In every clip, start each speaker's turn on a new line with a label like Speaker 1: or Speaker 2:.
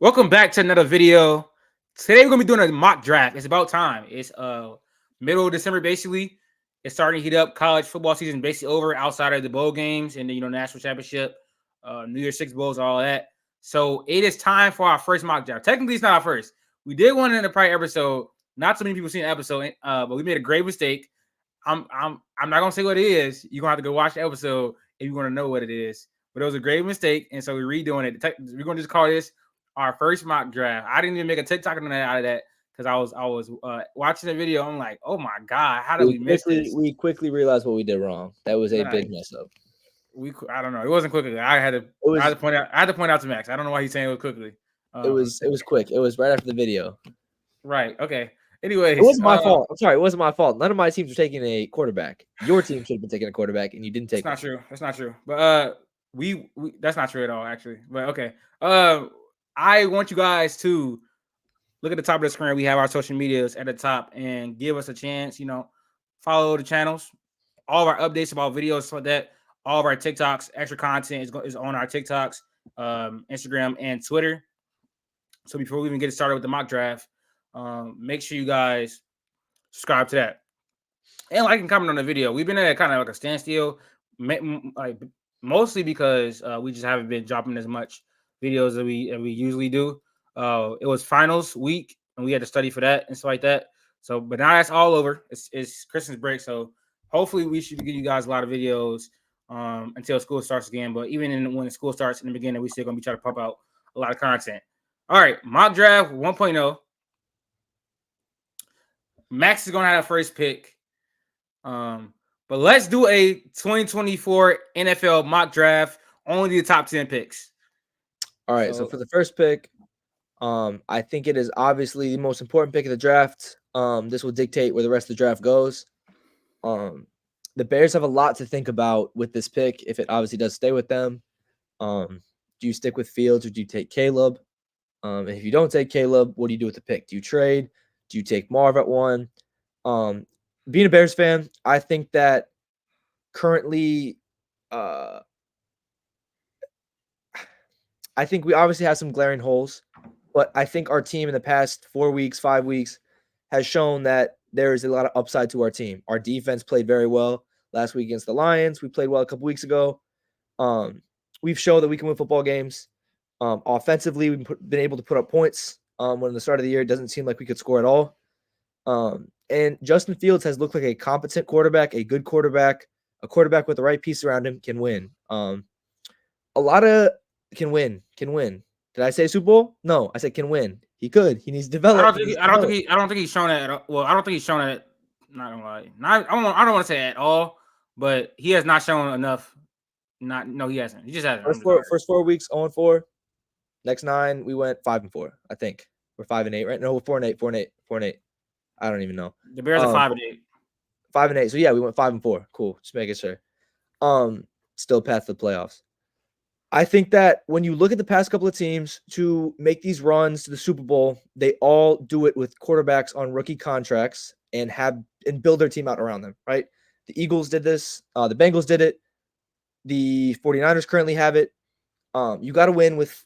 Speaker 1: Welcome back to another video. Today we're gonna be doing a mock draft. It's about time. It's middle of December basically. It's starting to heat up. College football season basically over outside of the bowl games and the national championship, New Year's Six bowls, all that. So it is time for our first mock draft. Technically, it's not our first. We did one in the prior episode. Not so many people seen the episode, but we made a great mistake. I'm not gonna say what it is. You're gonna have to go watch the episode if you want to know what it is. But it was a great mistake, and so we're redoing it. We're gonna just call this our first mock draft. I didn't even make a TikTok out of that because I was watching the video. I'm like, oh my god, how did
Speaker 2: We
Speaker 1: we miss
Speaker 2: quickly
Speaker 1: this?
Speaker 2: we quickly realized what we did wrong. That was a
Speaker 1: But
Speaker 2: big mess up.
Speaker 1: I don't know. It wasn't quickly.
Speaker 2: It
Speaker 1: I had
Speaker 2: was
Speaker 1: to point out. I had to point out to Max. I don't know why he's saying it was quickly.
Speaker 2: it was it was quick. It was right after the video.
Speaker 1: Right. Okay.
Speaker 2: It
Speaker 1: Anyways,
Speaker 2: wasn't my fault. I'm sorry, it wasn't my fault. None of my teams were taking a quarterback. Your team should have been taking a quarterback, and you didn't
Speaker 1: that's
Speaker 2: take
Speaker 1: not
Speaker 2: one.
Speaker 1: true. That's not true. But we that's not true at all actually. But okay. I want you guys to look at the top of the screen. We have our social medias at the top and give us a chance. Follow the channels. All of our updates about videos, stuff like that. All of our TikToks, extra content is on our TikToks, Instagram, and Twitter. So before we even get started with the mock draft, make sure you guys subscribe to that and like and comment on the video. We've been at kind of like a standstill, like mostly because we just haven't been dropping as much videos that we usually do. It was finals week, and we had to study for that and stuff like that. So, but now that's all over. It's Christmas break, so hopefully we should give you guys a lot of videos until school starts again. But when school starts in the beginning, we still gonna be trying to pump out a lot of content. All right, mock draft 1.0. Max is gonna have a first pick. But let's do a 2024 NFL mock draft. Only the top 10 picks.
Speaker 2: All right, so
Speaker 1: So
Speaker 2: for the first pick, I think it is obviously the most important pick of the draft. This will dictate where the rest of the draft goes. Um, the Bears have a lot to think about with this pick if it obviously does stay with them. Do you stick with Fields or do you take Caleb? If you don't take Caleb, what do you do with the pick? Do you trade? Do you take Marv at one? Um, Being a Bears fan, I think that currently, uh, I think we obviously have some glaring holes, but I think our team in the past 4 weeks, 5 weeks has shown that there is a lot of upside to our team. Our defense played very well last week against the Lions. We played well a couple weeks ago. Um, we've shown that we can win football games. Offensively, we've been able to put up points. When the start of the year, it doesn't seem like we could score at all. And Justin Fields has looked like a competent quarterback, a good quarterback, a quarterback with the right piece around him can win. A lot of can win. Did I say Super Bowl? No, I said can win. He could. He needs to develop. He needs to develop.
Speaker 1: I don't think he's shown that at all. Well, I don't think he's shown that. Not gonna lie. I don't want to say at all, but he has not shown enough. Not no, he hasn't. He just hasn't. I'm
Speaker 2: First
Speaker 1: just sorry.
Speaker 2: four, first 4 weeks, 0-4. Next 9, we went 5-4. I think we're 5-8, right? No, we're 4-8, 4-8, 4-8. I don't even know.
Speaker 1: The Bears are
Speaker 2: Um,
Speaker 1: 5-8.
Speaker 2: 5-8. So yeah, we went 5-4. Cool. Just making sure. Still path to the playoffs. I think that when you look at the past couple of teams to make these runs to the Super Bowl, they all do it with quarterbacks on rookie contracts and build their team out around them, right? The Eagles did this, the Bengals did it, the 49ers currently have it. You got to win with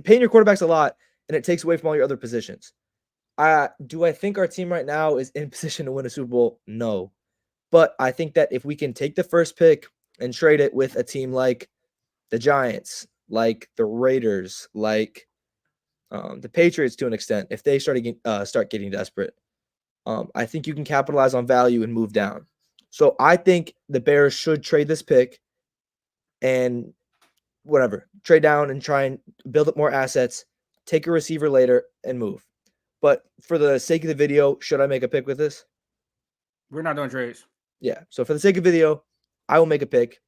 Speaker 2: paying your quarterbacks a lot, and it takes away from all your other positions. Do I think our team right now is in position to win a Super Bowl? No. But I think that if we can take the first pick and trade it with a team like the Giants, like the Raiders, like the Patriots to an extent, if they start getting desperate, I think you can capitalize on value and move down. So I think the Bears should trade this pick and trade down and try and build up more assets, take a receiver later, and move. But for the sake of the video, should I make a pick with this?
Speaker 1: We're not doing trades.
Speaker 2: Yeah. So for the sake of video, I will make a pick.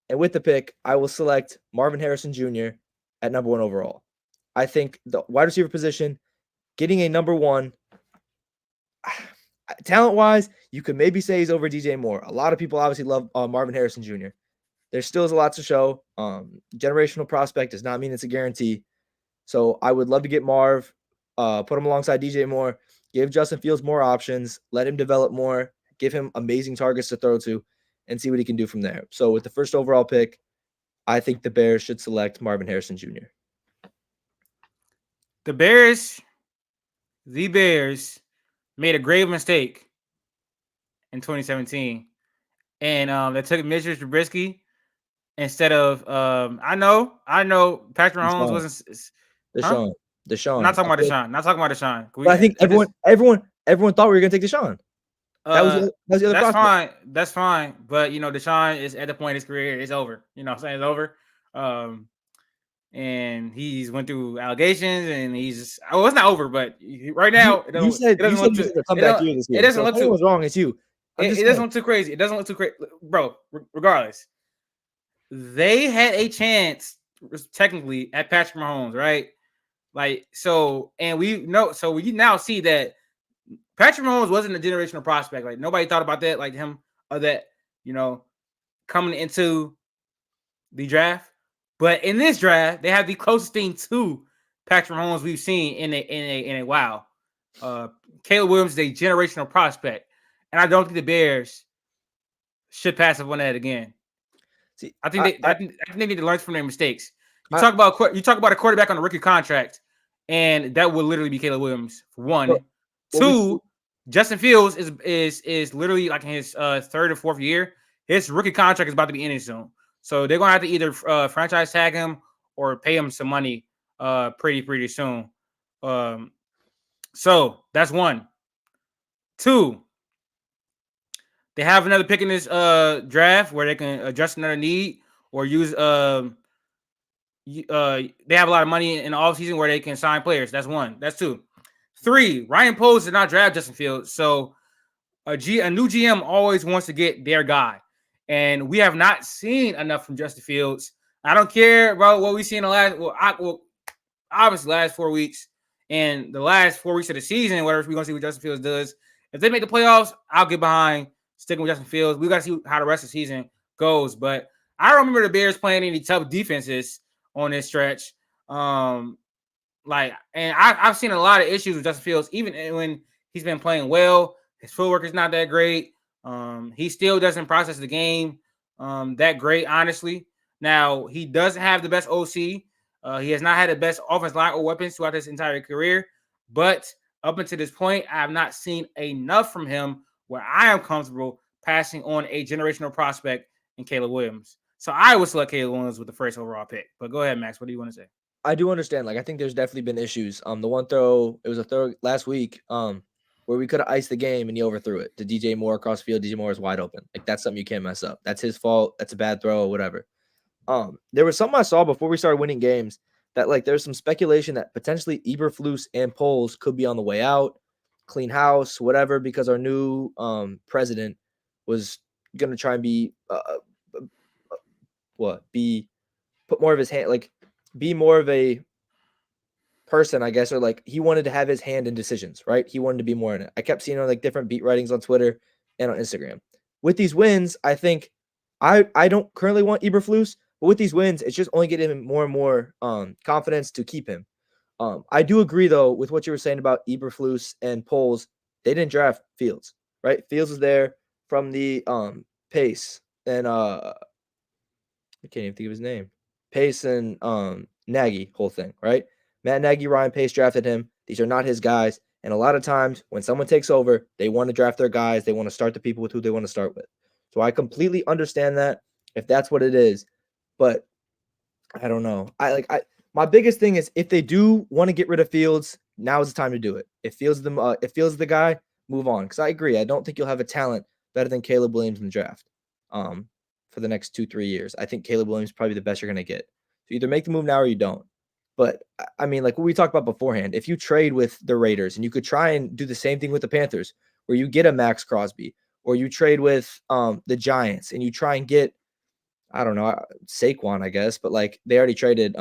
Speaker 2: And with the pick, I will select Marvin Harrison Jr. at number 1 overall. I think the wide receiver position, getting a number 1, talent-wise, you could maybe say he's over DJ Moore. A lot of people obviously love Marvin Harrison Jr. There still is a lot to show. Generational prospect does not mean it's a guarantee. So I would love to get Marv, put him alongside DJ Moore, give Justin Fields more options, let him develop more, give him amazing targets to throw to, and see what he can do from there. So with the first overall pick, I think the Bears should select Marvin Harrison Jr.
Speaker 1: The Bears made a grave mistake in 2017, and they took Mitchell Trubisky instead of I know Patrick Mahomes
Speaker 2: Deshaun,
Speaker 1: wasn't, huh?
Speaker 2: Deshaun,
Speaker 1: Not
Speaker 2: Deshaun.
Speaker 1: talking about Deshaun. Not talking about Deshaun.
Speaker 2: But I think
Speaker 1: I just
Speaker 2: everyone thought we were gonna take Deshaun.
Speaker 1: uh
Speaker 2: That was the other
Speaker 1: that's
Speaker 2: prospect.
Speaker 1: fine. That's fine. But Deshaun is at the point in his career, it's over. What I'm saying, it's over. Um and he's went through allegations, and he's oh, it's not over, but right
Speaker 2: You
Speaker 1: now
Speaker 2: you said
Speaker 1: it
Speaker 2: you
Speaker 1: doesn't
Speaker 2: said
Speaker 1: look
Speaker 2: this
Speaker 1: too
Speaker 2: is a
Speaker 1: it
Speaker 2: comeback
Speaker 1: don't
Speaker 2: year this
Speaker 1: it
Speaker 2: year.
Speaker 1: doesn't
Speaker 2: So if
Speaker 1: look too
Speaker 2: anyone's wrong, it's you. I'm
Speaker 1: it
Speaker 2: just
Speaker 1: doesn't
Speaker 2: saying.
Speaker 1: look too crazy. It doesn't look too crazy, bro. Regardless, they had a chance technically at Patrick Mahomes, right? Like so, and we now see that Patrick Mahomes wasn't a generational prospect. Like nobody thought about that, like him, or that you know coming into the draft. But in this draft, they have the closest thing to Patrick Mahomes we've seen in a while. Uh, Caleb Williams is a generational prospect, and I don't think the Bears should pass up on that again.
Speaker 2: See,
Speaker 1: I think they need to learn from their mistakes.
Speaker 2: I
Speaker 1: You talk about a quarterback on a rookie contract, and that would literally be Caleb Williams for
Speaker 2: but
Speaker 1: one.
Speaker 2: what we
Speaker 1: Two, Justin Fields is literally like in his third or fourth year. His rookie contract is about to be ending soon, so they're gonna have to either franchise tag him or pay him some money pretty soon. Um, so that's one. Two, they have another pick in this draft where they can adjust another need or use they have a lot of money in the offseason where they can sign players. That's one. That's two. Three, Ryan Poles did not draft Justin Fields. So a new GM always wants to get their guy. And we have not seen enough from Justin Fields. I don't care about what we see in the obviously last 4 weeks and the last 4 weeks of the season, whatever we're gonna see what Justin Fields does. If they make the playoffs, I'll get behind sticking with Justin Fields. We gotta see how the rest of the season goes. But I don't remember the Bears playing any tough defenses on this stretch. Um, and I've seen a lot of issues with Justin Fields, even when he's been playing well. His footwork is not that great. He still doesn't process the game that great, honestly. Now he doesn't have the best OC. He has not had the best offensive line or weapons throughout his entire career. But up until this point, I have not seen enough from him where I am comfortable passing on a generational prospect in Caleb Williams. So I would select Caleb Williams with the first overall pick. But go ahead, Max. What do you want to say?
Speaker 2: I do understand. Like I think there's definitely been issues. The one throw, it was a throw last week. Where we could have iced the game and he overthrew it to DJ Moore across the field. DJ Moore is wide open. Like that's something you can't mess up. That's his fault. That's a bad throw or whatever. There was something I saw before we started winning games that like there's some speculation that potentially Eberflus and Poles could be on the way out, clean house, whatever, because our new president was gonna try and be be put more of his hand, like be more of a person, I guess, or like he wanted to have his hand in decisions, right? He wanted to be more in it. I kept seeing like different beat writings on Twitter and on Instagram. With these wins, I think I don't currently want Eberflus, but with these wins, it's just only getting him more and more confidence to keep him. I do agree though with what you were saying about Eberflus and Poles. They didn't draft Fields, right? Fields was there from the pace and I can't even think of his name. Pace and Nagy, whole thing, right? Matt Nagy, Ryan Pace drafted him. These are not his guys. And a lot of times when someone takes over, they want to draft their guys. They want to start the people with who they want to start with. So I completely understand that if that's what it is. But I don't know. My biggest thing is if they do want to get rid of Fields, now is the time to do it. If Fields the guy, move on. Because I agree. I don't think you'll have a talent better than Caleb Williams in the draft. Um, for the next 2-3 years. I think Caleb Williams is probably the best you're gonna get. So either make the move now or you don't. But I mean, like what we talked about beforehand, if you trade with the Raiders and you could try and do the same thing with the Panthers, where you get a Max Crosby, or you trade with the Giants and you try and get, I don't know, Saquon, I guess, but like they already traded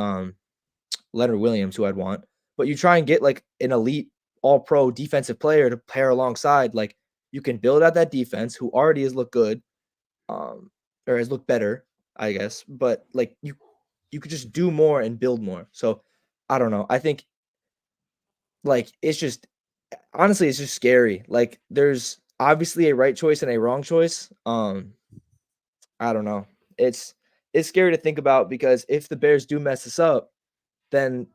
Speaker 2: Leonard Williams, who I'd want. But you try and get like an elite all pro defensive player to pair alongside, like you can build out that defense who already has looked good, or has looked better, I guess. But like you could just do more and build more. So I don't know. I think like it's just honestly it's just scary. Like there's obviously a right choice and a wrong choice. I don't know. It's scary to think about because if the Bears do mess this up, then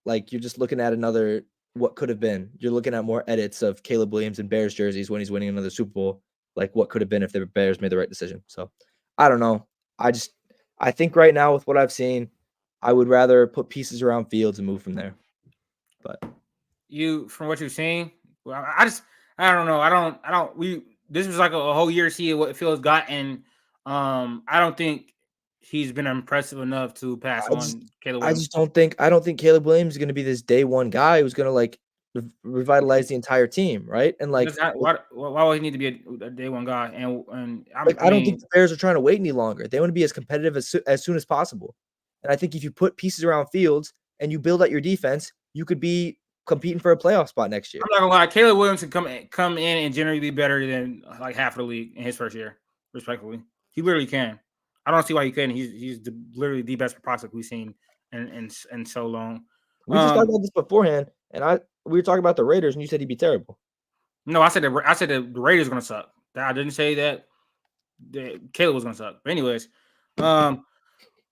Speaker 2: like you're just looking at another what could have been. You're looking at more edits of Caleb Williams and Bears jerseys when he's winning another Super Bowl, like what could have been if the Bears made the right decision. So I don't know. I think right now with what I've seen, I would rather put pieces around Fields and move from there. But
Speaker 1: from what you've seen, well, I don't know. This was like a whole year to see what Fields got, and I don't think he's been impressive enough to pass
Speaker 2: I just
Speaker 1: on Caleb
Speaker 2: I
Speaker 1: Williams.
Speaker 2: just I don't think Caleb Williams is going to be this day one guy who's going to like revitalize the entire team, right? And
Speaker 1: Why would he need to be a day one guy? And
Speaker 2: I don't think the Bears are trying to wait any longer. They want to be as competitive as soon as possible. And I think if you put pieces around Fields and you build out your defense, you could be competing for a playoff spot next year.
Speaker 1: I'm not gonna lie, Caleb Williams can come in and generally be better than like half of the league in his first year, respectfully. He literally can. I don't see why he couldn't. He's literally the best prospect we've seen in so long.
Speaker 2: We just talked about this beforehand, and we were talking about the Raiders, and you said he'd be terrible.
Speaker 1: No, I said the Raiders are gonna suck. I didn't say that Caleb was gonna suck. But anyways,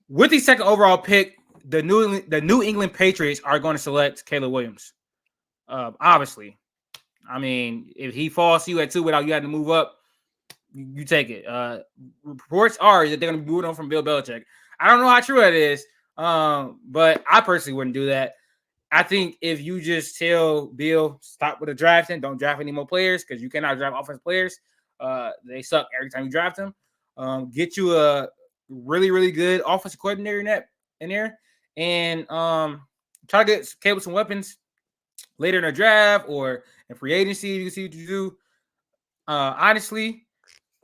Speaker 1: with the second overall pick, the New England Patriots are going to select Caleb Williams. Obviously, I mean, if he falls to you at 2 without you having to move up, you take it. Reports are that they're going to be moving on from Bill Belichick. I don't know how true that is, but I personally wouldn't do that. I think if you just tell Bill, stop with the drafting, don't draft any more players because you cannot draft offensive players. They suck every time you draft them. Get you a really, really good offensive coordinator in there, and try to get Caleb some weapons later in the draft or in free agency. You can see what you do. Honestly,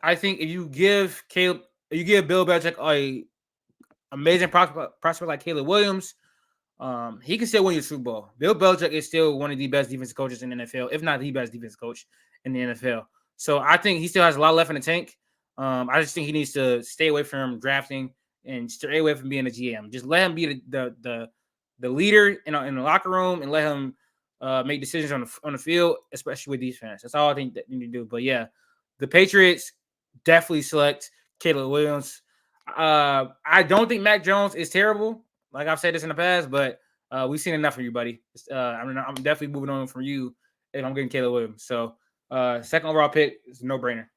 Speaker 1: I think if you give Bill Belichick a amazing prospect like Caleb Williams, he can still win your Super Bowl. Bill Belichick is still one of the best defensive coaches in the NFL, if not the best defensive coach in the NFL. So I think he still has a lot left in the tank. I just think he needs to stay away from drafting and stay away from being a GM. Just let him be the leader in the locker room and let him make decisions on the field, especially with defense. That's all I think that you need to do. But yeah, the Patriots definitely select Caleb Williams. I don't think Mac Jones is terrible. Like I've said this in the past, but we've seen enough of you, buddy. I'm definitely moving on from you if I'm getting Caleb Williams. So second overall pick is a no-brainer.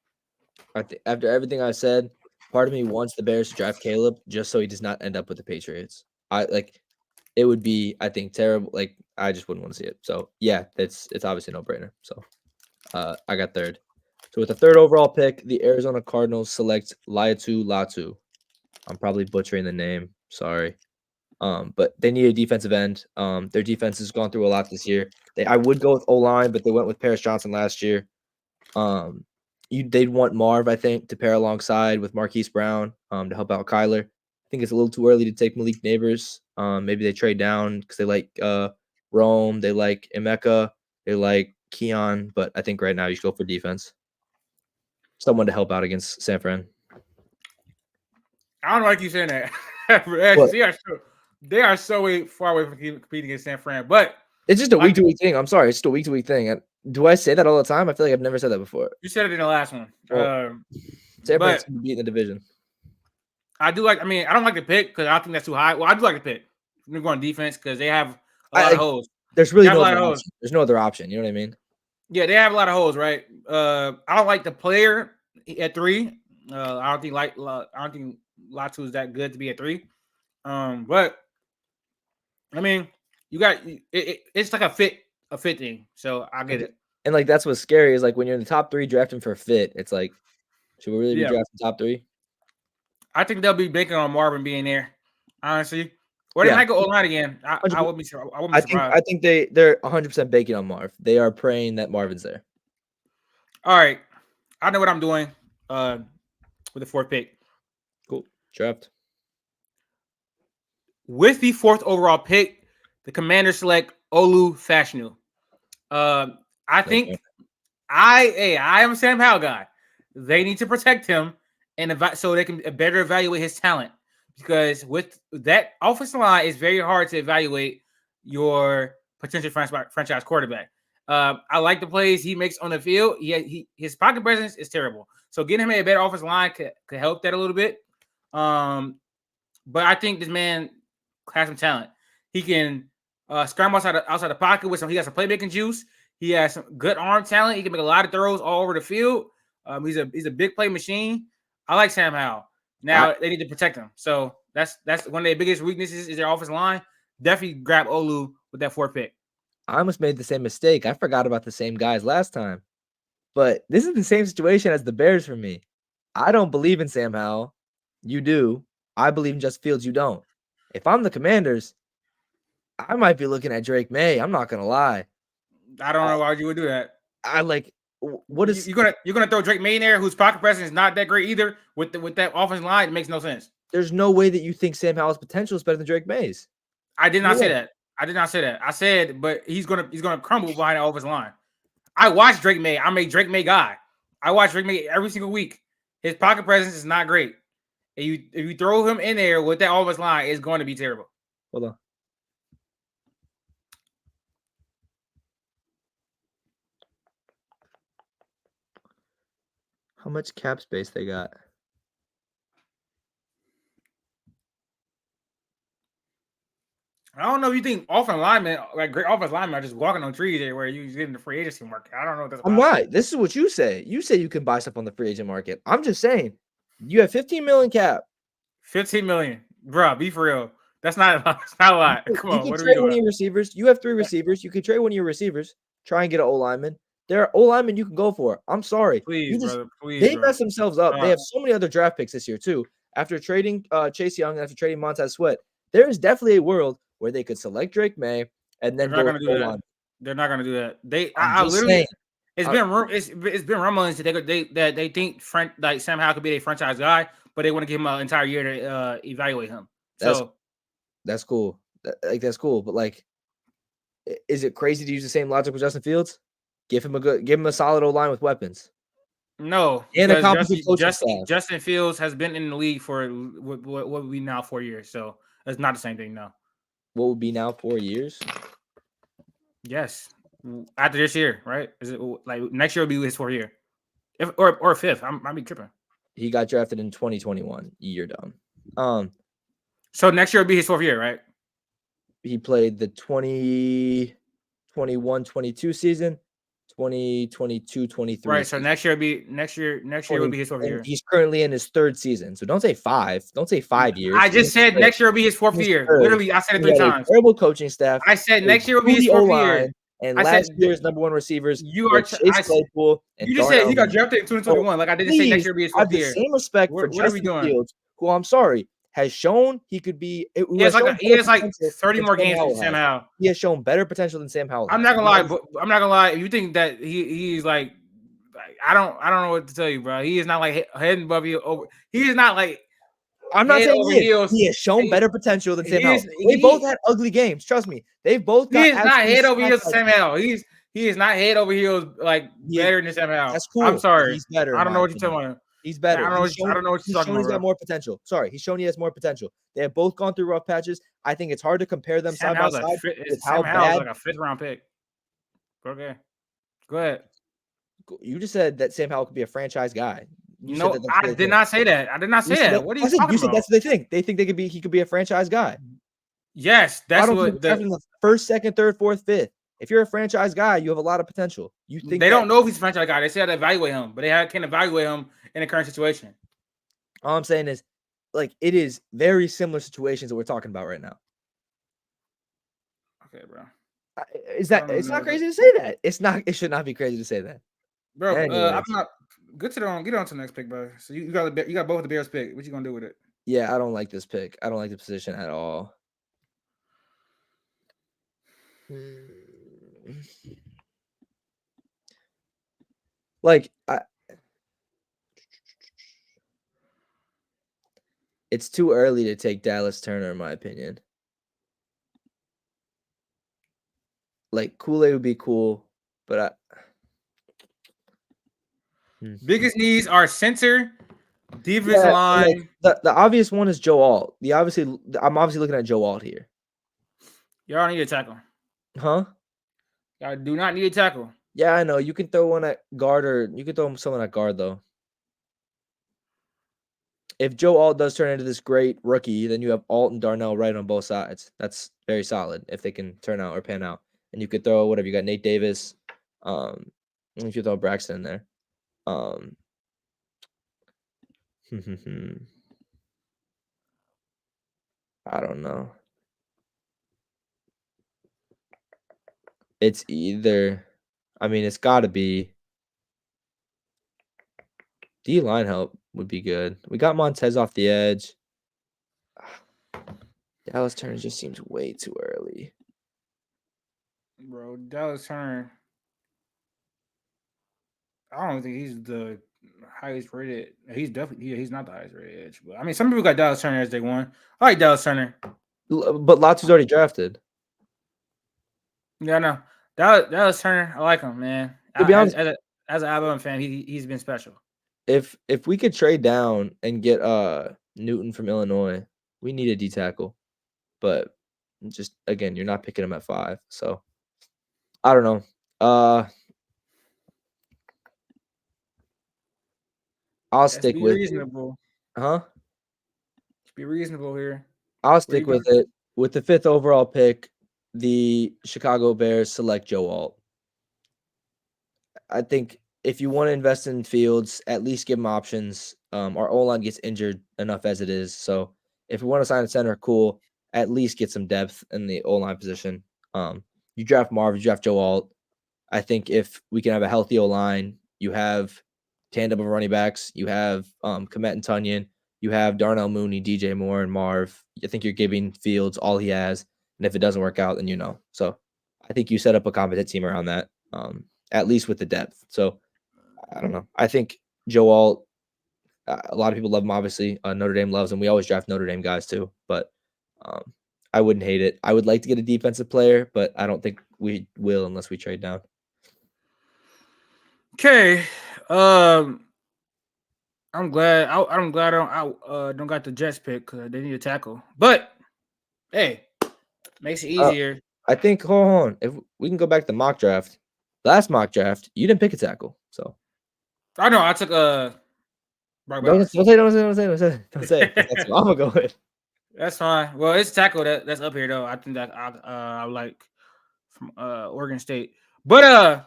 Speaker 2: I think after everything I said, part of me wants the Bears to draft Caleb just so he does not end up with the Patriots. It would be, I think, terrible. Like I just wouldn't want to see it. So yeah, it's obviously a no-brainer. So I got third. So with the third overall pick, the Arizona Cardinals select Latu. I'm probably butchering the name. Sorry. But they need a defensive end. Their defense has gone through a lot this year. I would go with O-line, but they went with Paris Johnson last year. They'd want Marv, I think, to pair alongside with Marquise Brown to help out Kyler. I think it's a little too early to take Malik Neighbors. Maybe they trade down because they like Rome, they like Emeka, they like Keon, but I think right now you should go for defense. Someone to help out against San Fran.
Speaker 1: I don't like you saying that. They are so far away from competing against San Fran, but
Speaker 2: it's just a week-to-week thing. I'm sorry, it's just a week-to-week thing. Do I say that all the time? I feel like I've never said that before.
Speaker 1: You said it in the last one.
Speaker 2: San Fran's beating the division.
Speaker 1: I do like. I mean, I don't like the pick because I think that's too high. Well, I do like the pick. They're going defense because they have a lot of holes.
Speaker 2: There's really no other option. There's no other option. You know what I mean?
Speaker 1: Yeah, they have a lot of holes, right? I don't like the player at 3. I don't think Latu is that good to be at 3. But I mean, you got it's like a fit thing. So I get it.
Speaker 2: And like that's what's scary is like when you're in the top 3 drafting for a fit, it's like, should we really be drafting top 3?
Speaker 1: I think they'll be banking on Marvin being there, honestly. Or they might go O-line again. I wouldn't be surprised.
Speaker 2: I think they're 100% banking on Marv. They are praying that Marvin's there.
Speaker 1: All right. I know what I'm doing with the 4th pick.
Speaker 2: Cool. Draft.
Speaker 1: With the 4th overall pick, the Commanders select Olu Fashanu. I think I am a Sam Howell guy. They need to protect him so they can better evaluate his talent. Because with that offensive line, it's very hard to evaluate your potential franchise quarterback. I like the plays he makes on the field. His pocket presence is terrible. So getting him a better offensive line could help that a little bit. But I think this man has some talent. He can Scramble outside the pocket with some. He got some playmaking juice. He has some good arm talent. He can make a lot of throws all over the field. He's a big play machine. I like Sam Howell.
Speaker 2: I,
Speaker 1: Now they need to protect him. So that's one of their biggest weaknesses is their offensive line. Definitely grab Olu with that 4th pick.
Speaker 2: I almost made the same mistake. I forgot about the same guys last time. But this is the same situation as the Bears for me. I don't believe in Sam Howell. You do. I believe in Justin Fields. You don't. If I'm the Commanders, I might be looking at Drake May. I'm not gonna lie.
Speaker 1: I don't know why you would do that.
Speaker 2: I like what is
Speaker 1: you're gonna throw Drake May in there, whose pocket presence is not that great either. With that offensive line, it makes no sense.
Speaker 2: There's no way that you think Sam Howell's potential is better than Drake May's.
Speaker 1: I did not say that. I did not say that. I said, but he's gonna crumble behind the offensive line. I watch Drake May. I'm a Drake May guy. I watch Drake May every single week. His pocket presence is not great. If you throw him in there with that offensive line, it's going to be terrible.
Speaker 2: Hold on. How much cap space they got?
Speaker 1: I don't know if you think offensive linemen, like great offensive linemen, are just walking on trees everywhere. You getting the free agency market. I don't know what that's about.
Speaker 2: I'm right. This is what you say. You say you can buy stuff on the free agent market. I'm just saying, you have 15 million cap.
Speaker 1: 15 million, bro. Be for real. That's not a lot. Come on,
Speaker 2: what are we doing? One of your receivers. You have 3 receivers. You can trade one of your receivers. Try and get an O lineman. There are O linemen you can go for. I'm sorry.
Speaker 1: Please, brother. Please,
Speaker 2: they mess themselves up. They have so many other draft picks this year too. After trading Chase Young, after trading Montez Sweat, there is definitely a world where they could select Drake May and then
Speaker 1: They're not going to do that. They're not going to do that. I literally saying. It's been rumblings that they think like Sam Howell could be a franchise guy, but they want to give him an entire year to evaluate him.
Speaker 2: That's cool. That's cool. But like, is it crazy to use the same logic with Justin Fields? Give him a solid O line with weapons.
Speaker 1: No,
Speaker 2: and
Speaker 1: Justin Fields has been in the league for what would be now 4 years. So it's not the same thing. No.
Speaker 2: What would be now 4 years?
Speaker 1: Yes, after this year, right? Is it like next year will be his 4th year, or 5th? I might be tripping.
Speaker 2: He got drafted in 2021. You're dumb.
Speaker 1: So next year will be his 4th year, right?
Speaker 2: He played the 2021-22 season, 2022-23.
Speaker 1: Right. So next year will be Next year will be his 4th year.
Speaker 2: He's currently in his 3rd season. So don't say 5. Don't say 5 years.
Speaker 1: I just said next year will be his 4th year. Literally, I said it 3 times.
Speaker 2: Terrible coaching staff.
Speaker 1: I said next year will be his 4th year.
Speaker 2: And last year's number 1 receivers.
Speaker 1: You just said he got drafted in 2021. Like I didn't say next year will be his 4th year.
Speaker 2: I have the same respect for Justin Fields, who I'm sorry has shown he could be.
Speaker 1: He has like 30 more games than Sam Howell.
Speaker 2: He has shown better potential than Sam Howell.
Speaker 1: I'm not gonna lie. If you think that he's like, I don't know what to tell you, bro. He is not like head above you over. He is not like.
Speaker 2: I'm not saying he has shown better potential than Sam Howell. They both had ugly games. Trust me. They've both got.
Speaker 1: He is not head over heels to Sam Howell. He is not head over heels like better than Sam Howell.
Speaker 2: That's cool.
Speaker 1: I'm sorry.
Speaker 2: He's better.
Speaker 1: I don't know what you're talking about.
Speaker 2: He's better.
Speaker 1: I don't know what you're talking about.
Speaker 2: He's got more potential. Sorry, he's shown he has more potential. They have both gone through rough patches. I think it's hard to compare them side by side.
Speaker 1: Sam Howell's like a 5th round pick. Okay, go ahead.
Speaker 2: You just said that Sam Howell could be a franchise guy.
Speaker 1: No, I did not say that. I did not say that. What are you talking about?
Speaker 2: You said that's what they think. They think he could be a franchise guy.
Speaker 1: Yes, that's what
Speaker 2: the 1st, 2nd, 3rd, 4th, 5th. If you're a franchise guy, you have a lot of potential. You think
Speaker 1: they don't know if he's a franchise guy. They say how to evaluate him, but they can't evaluate him in the current situation.
Speaker 2: All I'm saying is, like, it is very similar situations that we're talking about right now.
Speaker 1: Okay, bro.
Speaker 2: It's not crazy to say that. It should not be crazy to say that.
Speaker 1: Bro, I'm not get on to the next pick, bro. So you got both the Bears pick. What you gonna do with it?
Speaker 2: Yeah, I don't like this pick. I don't like the position at all. Like it's too early to take Dallas Turner, in my opinion. Like Kool-Aid would be cool, but
Speaker 1: biggest needs are center, defensive line.
Speaker 2: Like the obvious one is Joe Alt. I'm obviously looking at Joe Alt here.
Speaker 1: Y'all need a tackle.
Speaker 2: Huh?
Speaker 1: Y'all do not need a tackle.
Speaker 2: Yeah, I know. You can throw one at guard, or you can throw someone at guard though. if Joe Alt does turn into this great rookie, then you have Alt and Darnell right on both sides. That's very solid if they can turn out or pan out. And you could throw whatever you got, Nate Davis. If you throw Braxton in there. Um, I don't know. It's either, I mean, it's got to be D line help would be good. We got Montez off the edge. Dallas Turner just seems way too early.
Speaker 1: Bro, Dallas Turner. I don't think he's the highest rated. He's definitely he's not the highest rated edge. But I mean, some people got Dallas Turner as they one. I like Dallas Turner.
Speaker 2: But Latu's already drafted.
Speaker 1: Yeah, I know. Dallas Turner. I like him, man.
Speaker 2: To be honest,
Speaker 1: As an Alabama fan, he's been special.
Speaker 2: if we could trade down and get Newton from Illinois, we need a D tackle. But just again, you're not picking him at 5. So I don't know. I'll stick with
Speaker 1: reasonable.
Speaker 2: Huh?
Speaker 1: Be reasonable here.
Speaker 2: I'll stick with it. With the 5th overall pick, the Chicago Bears select Joe Alt. I think if you want to invest in Fields, at least give him options. Our O-line gets injured enough as it is. So if we want to sign a center, cool. At least get some depth in the O-line position. You draft Marv, you draft Joe Alt. I think if we can have a healthy O-line, you have tandem of running backs, you have Komet and Tunyon, you have Darnell Mooney, DJ Moore, and Marv. I think you're giving Fields all he has. And if it doesn't work out, then you know. So I think you set up a competent team around that. At least with the depth. So I don't know. I think Joe Alt, a lot of people love him, obviously. Notre Dame loves him. We always draft Notre Dame guys too, but I wouldn't hate it. I would like to get a defensive player, but I don't think we will unless we trade down.
Speaker 1: Okay. I'm glad I don't got the Jets pick because they need a tackle. But hey, makes it easier.
Speaker 2: I think hold on. If we can go back to the mock draft. Last mock draft, you didn't pick a tackle. So
Speaker 1: I know I took
Speaker 2: don't say it. That's what I'm gonna go with.
Speaker 1: That's fine. Well, it's tackle that's up here though. I think that I like from Oregon State. But I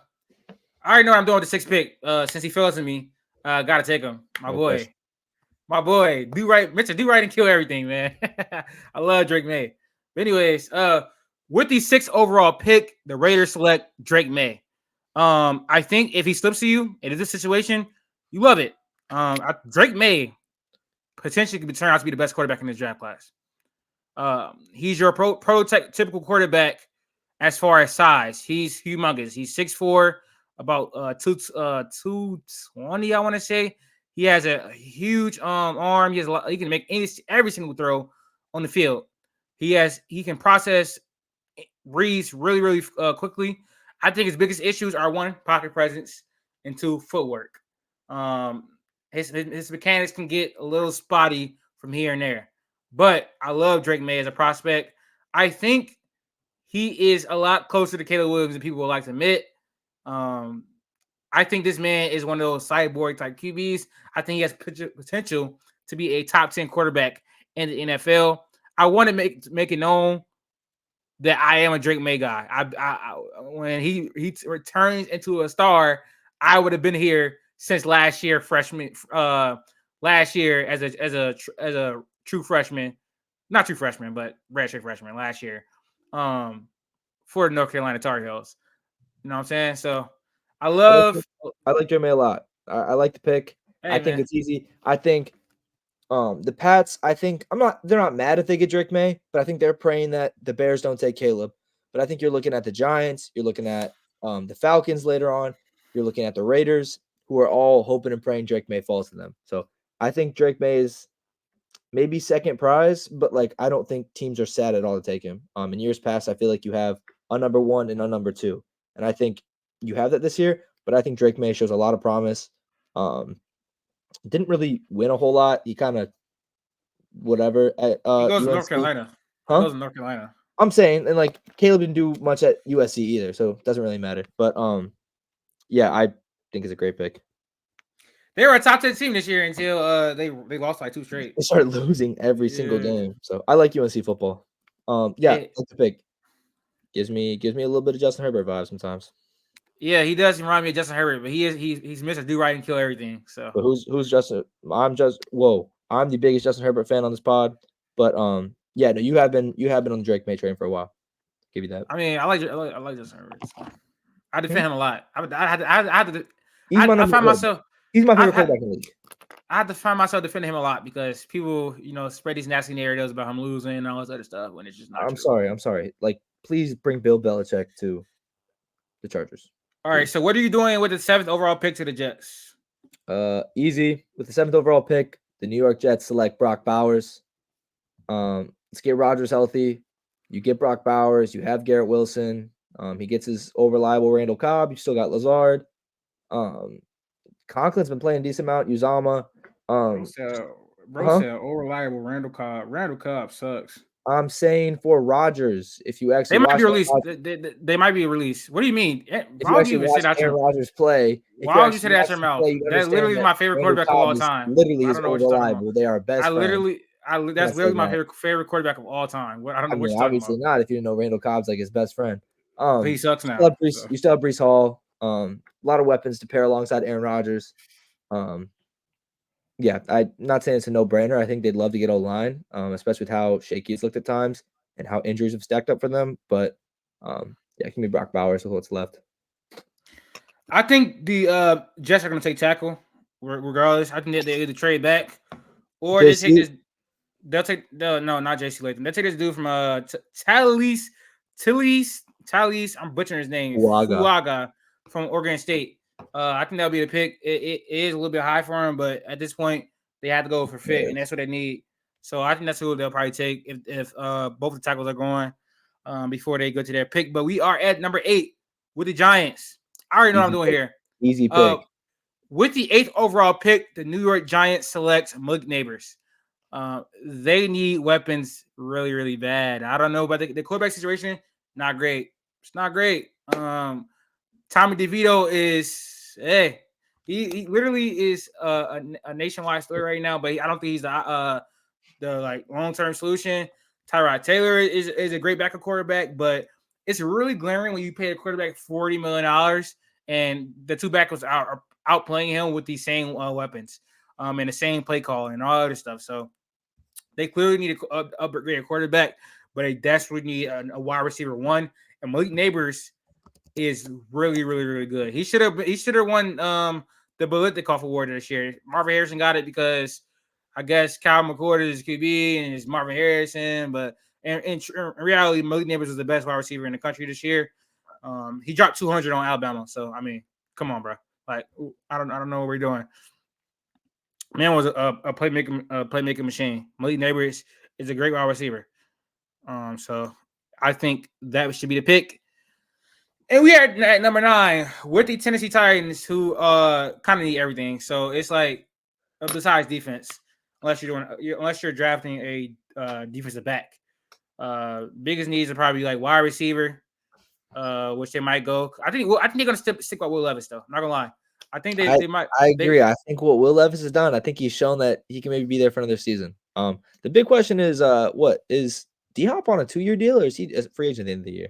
Speaker 1: already know what I'm doing with the 6th pick. Since he fell to me, gotta take him. My boy. Do right, Mitchell. Do right and kill everything, man. I love Drake May. But anyways, with the 6th overall pick, the Raiders select Drake May. I think if he slips to you, it is a situation, you love it. Drake May potentially could turn out to be the best quarterback in this draft class. He's your prototypical quarterback as far as size. He's humongous. He's 6'4", about 220, I want to say. He has a huge arm. He can make every single throw on the field. He can process reads really, really quickly. I think his biggest issues are 1, pocket presence, and 2, footwork. His mechanics can get a little spotty from here and there. But I love Drake May as a prospect. I think he is a lot closer to Caleb Williams than people would like to admit. I think this man is one of those cyborg type QBs. I think he has potential to be a top 10 quarterback in the NFL. I want to make it known that I am a Drake May guy. When he returns into a star, I would have been here since last year, freshman. Last year as a true freshman, not true freshman, but redshirt freshman last year, for the North Carolina Tar Heels. You know what I'm saying? So I
Speaker 2: like Drake May a lot. I like the pick.
Speaker 1: Hey,
Speaker 2: I think it's easy. I think the Pats, they're not mad if they get Drake May, but I think they're praying that the Bears don't take Caleb. But I think you're looking at the Giants, you're looking at the Falcons later on, you're looking at the Raiders, who are all hoping and praying Drake May falls to them. So I think Drake May is maybe second prize, but like I don't think teams are sad at all to take him. In years past, I feel like you have a number 1 and a number 2, and I think you have that this year. But I think Drake May shows a lot of promise. Didn't really win a whole lot. He kind of whatever at
Speaker 1: he goes
Speaker 2: UNC.
Speaker 1: to North Carolina.
Speaker 2: Huh?
Speaker 1: He goes to North Carolina.
Speaker 2: I'm saying, and like Caleb didn't do much at USC either, so it doesn't really matter. But yeah, I think it's a great pick.
Speaker 1: They were a top 10 team this year until they lost like 2 straight.
Speaker 2: They started losing every single
Speaker 1: Yeah.
Speaker 2: game. So I like UNC football. Yeah,
Speaker 1: It,
Speaker 2: that's a pick. Gives me a little bit of Justin Herbert vibes sometimes.
Speaker 1: yeah, he does remind me of Justin Herbert, but he's Mr. Do Right and Kill Everything. So
Speaker 2: But who's Justin? I'm the biggest Justin Herbert fan on this pod. But yeah, no, you have been on the Drake May train for a while. Give you that.
Speaker 1: I mean, I like Justin Herbert. So. I
Speaker 2: Hmm?
Speaker 1: defend him a lot. I had to
Speaker 2: He's my
Speaker 1: I
Speaker 2: number
Speaker 1: find
Speaker 2: one.
Speaker 1: myself
Speaker 2: He's my
Speaker 1: I've
Speaker 2: favorite
Speaker 1: had
Speaker 2: quarterback in the league.
Speaker 1: I had to find myself defending him a lot because people, spread these nasty narratives about him losing and all this other stuff when it's just not
Speaker 2: I'm
Speaker 1: true.
Speaker 2: sorry. Like, please bring Bill Belichick to the Chargers.
Speaker 1: All right,
Speaker 2: Please.
Speaker 1: so what are you doing with the 7th overall pick to the Jets?
Speaker 2: Easy with the 7th overall pick. The New York Jets select Brock Bowers. Let's get Rodgers healthy. You get Brock Bowers. You have Garrett Wilson. He gets his reliable Randall Cobb. You still got Lazard. Conklin's been playing a decent amount. Uzama.
Speaker 1: Bro
Speaker 2: Huh?
Speaker 1: said, "Oh, reliable Randall Cobb. Randall Cobb sucks."
Speaker 2: I'm saying for Rodgers, if you
Speaker 1: They
Speaker 2: actually
Speaker 1: might
Speaker 2: watch
Speaker 1: be released. They might be released. What do you mean?
Speaker 2: if
Speaker 1: Why
Speaker 2: you
Speaker 1: would you
Speaker 2: actually
Speaker 1: even say
Speaker 2: watch
Speaker 1: that
Speaker 2: Aaron
Speaker 1: term?
Speaker 2: Rodgers play, if you
Speaker 1: Why would you say
Speaker 2: actually
Speaker 1: that
Speaker 2: watch
Speaker 1: term
Speaker 2: him play,
Speaker 1: out?
Speaker 2: you
Speaker 1: That
Speaker 2: understand
Speaker 1: literally is
Speaker 2: that
Speaker 1: my favorite
Speaker 2: Randall
Speaker 1: quarterback of
Speaker 2: Cobb
Speaker 1: all
Speaker 2: is
Speaker 1: time.
Speaker 2: literally
Speaker 1: I
Speaker 2: his
Speaker 1: don't know what
Speaker 2: old
Speaker 1: you're talking about.
Speaker 2: reliable. They are best friends. Can I
Speaker 1: That's
Speaker 2: say
Speaker 1: literally my
Speaker 2: that?
Speaker 1: favorite quarterback of all time. I don't
Speaker 2: I
Speaker 1: know what
Speaker 2: mean,
Speaker 1: you're talking
Speaker 2: obviously
Speaker 1: about.
Speaker 2: not if you know Randall Cobb's like his best friend.
Speaker 1: But he sucks
Speaker 2: You still
Speaker 1: now.
Speaker 2: have Brees,
Speaker 1: So
Speaker 2: you still have Brees Hall. A lot of weapons to pair alongside Aaron Rodgers. Yeah, I'm not saying it's a no-brainer. I think they'd love to get O-line, especially with how shaky it's looked at times and how injuries have stacked up for them. But yeah, it can be Brock Bowers with what's left.
Speaker 1: I think the Jets are going to take tackle regardless. I think that they either trade back or they take
Speaker 2: JC,
Speaker 1: this. They'll take no, not JC Latham. They'll take this dude from Talise. I'm butchering his name.
Speaker 2: Uaga.
Speaker 1: Fuaga from Oregon State. I think that'll be the pick. It is a little bit high for him, but at this point they have to go for fit, and that's what they need. So I think that's who they'll probably take if both the tackles are going before they go to their pick. But we are at number 8 with the Giants. I already know what I'm
Speaker 2: Easy
Speaker 1: doing
Speaker 2: pick.
Speaker 1: here.
Speaker 2: Easy pick.
Speaker 1: With the 8th overall pick, the New York Giants select Malik Neighbors. They need weapons really, really bad. I don't know about the quarterback situation. Not great. It's not great. Tommy DeVito is he literally is a nationwide story right now, but I don't think he's the like long-term solution. Tyrod Taylor is a great backup quarterback, but it's really glaring when you pay a quarterback $40 million and the two backups are outplaying him with these same weapons and the same play call and all other stuff. So they clearly need to upgrade a quarterback, but they desperately need a wide receiver 1. And Malik Neighbors is really, really, really good. He should have won the Biletnikoff Award this year. Marvin Harrison got it because I guess Kyle McCord is QB and it's Marvin Harrison, but in reality, Malik Neighbors was the best wide receiver in the country this year. He dropped 200 on Alabama, so I mean, come on, bro. Like I don't know what we're doing. Man was a playmaking machine. Malik Neighbors is a great wide receiver. So I think that should be the pick. And we are at number 9 with the Tennessee Titans, who kind of need everything. So it's like besides defense, unless you're drafting a defensive back. Biggest needs are probably like wide receiver, which they might go. I think they're gonna stick with Will Levis though. I'm not gonna lie. I think they might.
Speaker 2: I agree. I think what Will Levis has done, I think he's shown that he can maybe be there for another season. The big question is, what is D-Hop on a 2-year deal or is he a free agent at the end of the year?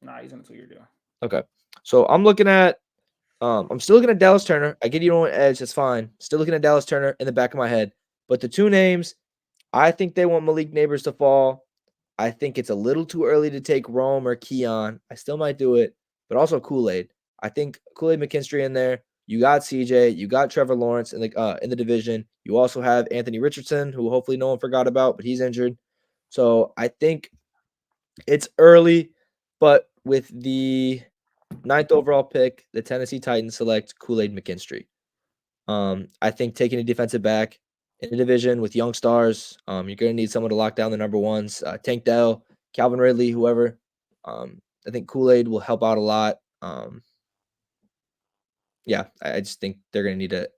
Speaker 1: Nah, he's on a 2-year deal.
Speaker 2: Okay, so I'm still looking at Dallas Turner. I get you on edge, that's fine. Still looking at Dallas Turner in the back of my head, but the two names, I think they want Malik Neighbors to fall. I think it's a little too early to take Rome or Keon. I still might do it, but also Kool-Aid. I think Kool-Aid McKinstry in there. You got CJ, you got Trevor Lawrence in the division. You also have Anthony Richardson, who hopefully no one forgot about, but he's injured. So I think it's early, but with the 9th overall pick, the Tennessee Titans select Kool-Aid McKinstry. I think taking a defensive back in a division with young stars, you're going to need someone to lock down the number ones. Tank Dell, Calvin Ridley, whoever. I think Kool-Aid will help out a lot. Yeah, I just think they're going to need to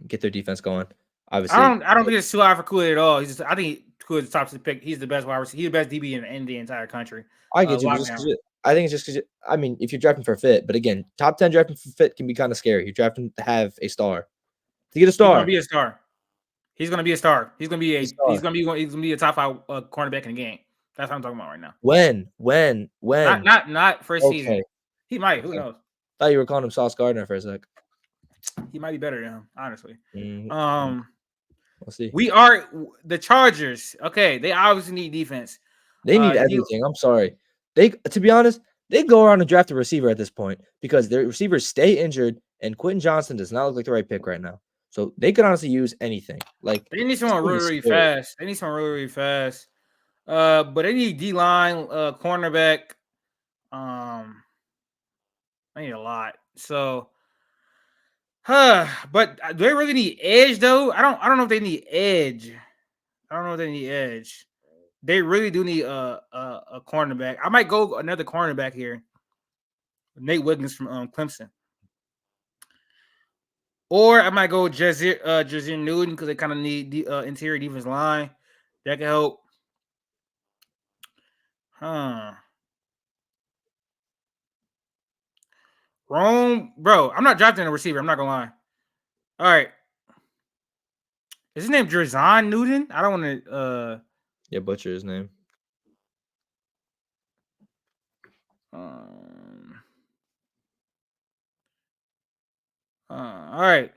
Speaker 2: get their defense going. Obviously,
Speaker 1: I don't think it's too high for Kool-Aid at all. I think Kool-Aid's top to pick. He's the best wide receiver. He's the best DB in the entire country.
Speaker 2: I get you, but
Speaker 1: Lockdown.
Speaker 2: I think it's just because I mean, if you're drafting for fit, but again, top 10 drafting for fit can be kind of scary. You're drafting to have a star. to get a
Speaker 1: He's gonna
Speaker 2: star.
Speaker 1: be a star. He's gonna be a star. He's gonna be
Speaker 2: A star.
Speaker 1: he's gonna be a top 5 cornerback in the game. That's what I'm talking about right now.
Speaker 2: When?
Speaker 1: Not first
Speaker 2: Okay.
Speaker 1: season. He might. Who
Speaker 2: Okay.
Speaker 1: knows?
Speaker 2: Thought you were calling him Sauce Gardner for a sec.
Speaker 1: He might be better than him, honestly.
Speaker 2: We'll see.
Speaker 1: We are the Chargers. Okay, they obviously need defense.
Speaker 2: They need everything. I'm sorry. To be honest, they go around and draft a receiver at this point because their receivers stay injured, and Quentin Johnson does not look like the right pick right now. So they could honestly use anything. Like
Speaker 1: they need someone really fast. They need someone really fast. But they need D line, cornerback. I need a lot. So, but do they really need edge though? I don't know if they need edge. I don't know if they need edge. They really do need a cornerback. I might go another cornerback here. Nate Wiggins from Clemson. Or I might go Jazir Newton because they kind of need the interior defense line. That can help. Rome, bro, I'm not drafting a receiver. I'm not gonna lie. All right. Is his name Drazon Newton? I don't want to
Speaker 2: yeah, butcher his name.
Speaker 1: All right. I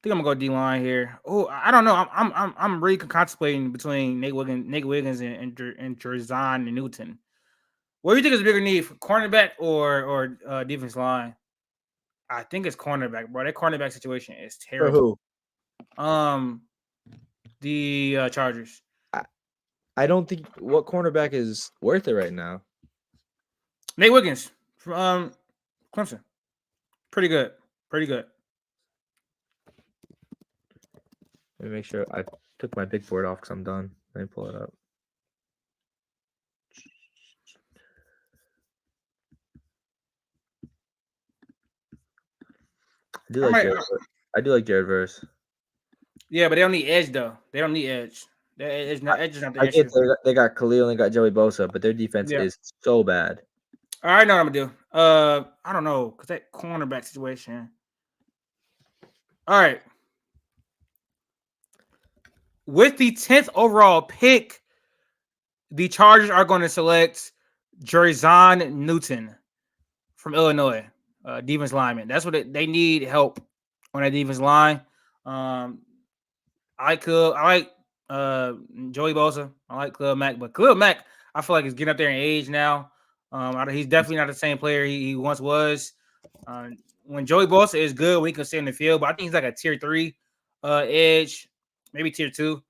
Speaker 1: think I'm gonna go D line here. Oh, I don't know. I'm really contemplating between Nate Wiggins and Drazon Newton. What do you think is a bigger need for cornerback or defense line? I think it's cornerback, bro. That cornerback situation is terrible.
Speaker 2: For who?
Speaker 1: The Chargers.
Speaker 2: I don't think what cornerback is worth it right now.
Speaker 1: Nate Wiggins from Clemson. Pretty good.
Speaker 2: Let me make sure I took my big board off because I'm done. Let me pull it up. I do like Jared Verse.
Speaker 1: Yeah, but they don't need edge though. They don't need edge. Edge is not the issue.
Speaker 2: They got Khalil and they got Joey Bosa, but their defense is so bad.
Speaker 1: All right, I know what I'm gonna do. I don't know because that cornerback situation. All right. With the 10th overall pick, the Chargers are going to select Drazon Newton from Illinois, defense lineman. That's what they need help on that defense line. I like Joey Bosa. I like Khalil Mack, but Khalil Mack, I feel like he's getting up there in age now. He's definitely not the same player he once was. When Joey Bosa is good, we can stay in the field, but I think he's like a tier 3 edge, maybe tier 2.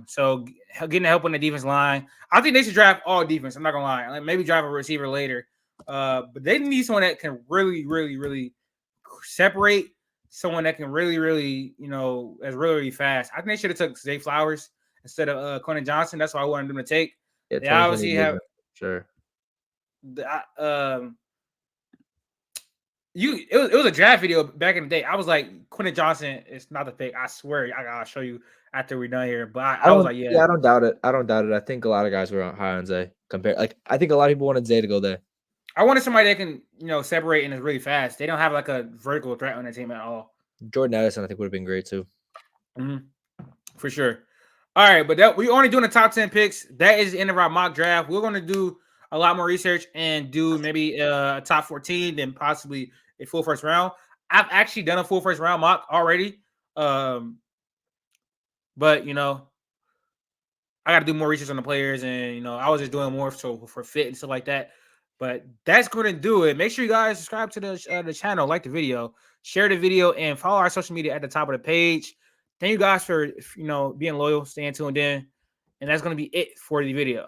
Speaker 1: So getting help on the defense line. I think they should draft all defense. I'm not gonna lie. Like maybe draft a receiver later. But they need someone that can really, really, really separate. Someone that can really, really, is really, really fast. I think they should have took Zay Flowers instead of Quentin Johnson. That's what I wanted them to take.
Speaker 2: Yeah,
Speaker 1: they obviously have
Speaker 2: sure.
Speaker 1: It was a draft video back in the day. I was like, Quentin Johnson is not the pick. I swear, I gotta show you after we're done here. But I was like,
Speaker 2: yeah, I don't doubt it. I think a lot of guys were high on Zay I think a lot of people wanted Zay to go there.
Speaker 1: I wanted somebody that can, separate and is really fast. They don't have like a vertical threat on their team at all.
Speaker 2: Jordan Addison, I think, would have been great too.
Speaker 1: For sure. All right, but we're only doing the top 10 picks. That is the end of our mock draft. We're going to do a lot more research and do maybe a top 14, then possibly a full first round. I've actually done a full first round mock already. But, I got to do more research on the players, and I was just doing more for fit and stuff like that. But that's going to do it. Make sure you guys subscribe to the channel, like the video, share the video, and follow our social media at the top of the page. Thank you guys for being loyal, staying tuned in, and that's going to be it for the video.